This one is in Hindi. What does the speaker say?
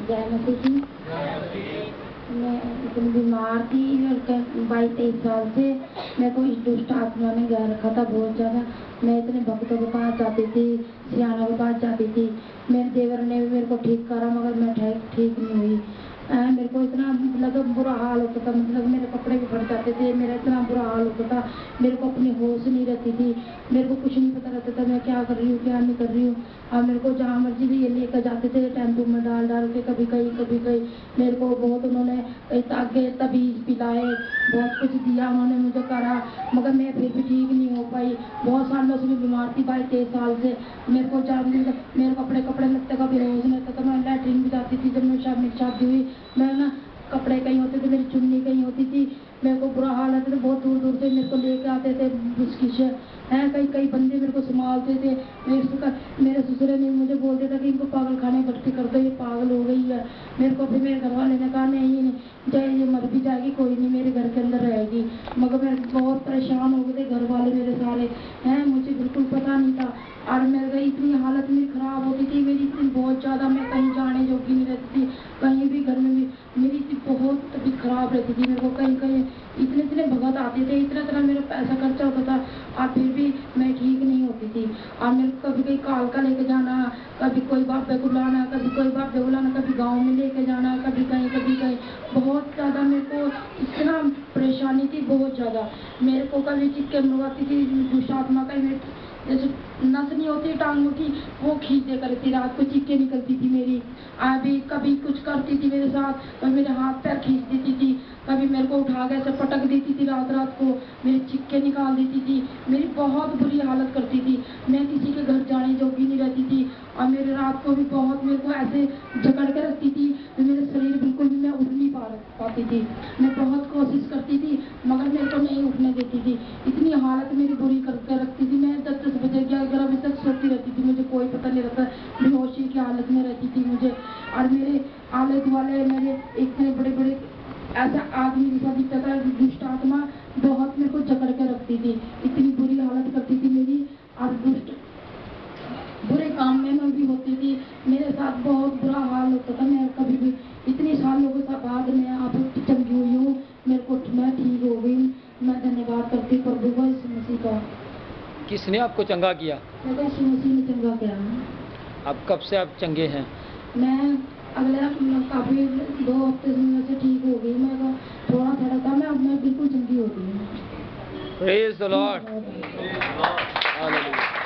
जय मसीह जी। मैं इतनी बीमार थी और 22-23 साल से मेरे को इस दुष्ट आत्मा ने घेर रखा था बहुत ज़्यादा। मैं इतने भक्तों के पास जाती थी, सियानों के पास जाती थी। मेरे देवर ने भी मेरे को ठीक करा मगर मैं ठीक नहीं हुई। मेरे को इतना मतलब बुरा हाल होता था, मतलब मेरे कपड़े भी फट जाते थे, मेरा इतना बुरा हाल होता था। मेरे को अपनी होश नहीं रहती थी, मेरे को कुछ नहीं पता रहता था मैं क्या कर रही हूँ क्या नहीं कर रही हूँ। और मेरे को जहाँ मर्जी भी ये लेकर जाते थे टेम्पो में डाल के, कभी कहीं मेरे को बहुत उन्होंने आगे तबीज पिलाए, बहुत कुछ दिया उन्होंने मुझे करा, मगर मैं फिर भी ठीक नहीं हो पाई। बहुत सालों से मैं बीमार थी, 22-23 साल से। मेरे को मेरे कपड़े लगते का भी होश नहीं था। मैं लैट्रिन भी जाती थी जब मेरी शादी हुई। मैं ना कपड़े कहीं होते थे, मेरी चुन्नी कहीं होती थी, मेरे को बुरा हाल होता था। बहुत दूर दूर से मेरे को लेके आते थे मुश्किल से हैं, कई बंदे मेरे को संभालते थे। मेरे ससुर ने मुझे बोलते था कि इनको पागल खाने भर्ती कर दो, ये पागल हो गई है। मेरे को फिर मेरे घर वाले ने कहा नहीं चाहे ये मर भी जाएगी कोई नहीं, मेरे घर के अंदर रहेगी। मगर मैं बहुत परेशान हो गए थे घर वाले मेरे सारे हैं, मुझे बिल्कुल पता नहीं था। और मेरे इतनी हालत मेरी खराब होती थी, मेरी इतनी बहुत ज़्यादा, मैं कहीं जाने जोगी नहीं रहती थी, कहीं भी घर में भी मेरी बहुत तबीयत खराब रहती थी। मेरे को कहीं इतने भगत आते थे, इतना मेरा पैसा खर्चा होता था और फिर भी मैं ठीक नहीं होती थी। और मेरे को कभी कहीं कालका लेके जाना, कभी कोई बाबे को लाना, कभी कोई बाबे को लाना, कभी गाँव में लेके जाना, कभी कहीं बहुत ज़्यादा मेरे को इतना परेशानी थी, बहुत ज़्यादा। मेरे को कभी चिक्के मरवाती थी दुष्ट आत्मा का, जैसे नस नहीं होती टांगों की, वो खींचे करती, रात को चीखें निकलती थी मेरी। अभी कभी कुछ करती थी मेरे साथ और मेरे हाथ पैर खींच देती थी, कभी मेरे को उठा के ऐसे पटक देती थी, रात को मेरी चिक्के निकाल देती थी, मेरी बहुत बुरी हालत करती थी। मैं किसी के घर जाने जोगी नहीं रहती थी। और मेरे रात को भी बहुत मेरे को ऐसे जकड़ के रखती थी, मेरे शरीर बिल्कुल भी मैं उठ नहीं पाती थी। मैं बहुत कोशिश करती थी मगर मेरे को नहीं उठने देती थी। इतनी हालत मेरी बुरी करके रखती थी। मैं 10 बजे 11 बजे तक सोती रहती थी, मुझे कोई पता नहीं रहता, बेहोशी की हालत में रहती थी मुझे। और मेरे आले दुआले मेरे इतने बड़े ऐसा आदमी जैसा दिखता था, दुष्ट आत्मा बहुत मेरे को जकड़ के रखती थी, इतनी बुरी हालत करती थी मेरी। और दुष्ट बुरे काम में मैं भी होती थी, मेरे साथ बहुत बुरा हाल होता था। मैं कभी भी इतनी सालों के बाद मैं आप चंगी हुई हूँ, मेरे को मैं ठीक हो गई। मैं धन्यवाद करती प्रभु का, यीशु मसीह का। किसने आपको चंगा किया? मैं यीशु मसीह ने चंगा किया। अब कब से आप चंगे हैं? मैं अगले काफ़ी 2 हफ्ते से ठीक हो गई। मैं थोड़ा था, मैं बिल्कुल चंगी हो गई हूँ। Praise the Lord. हालेलुया।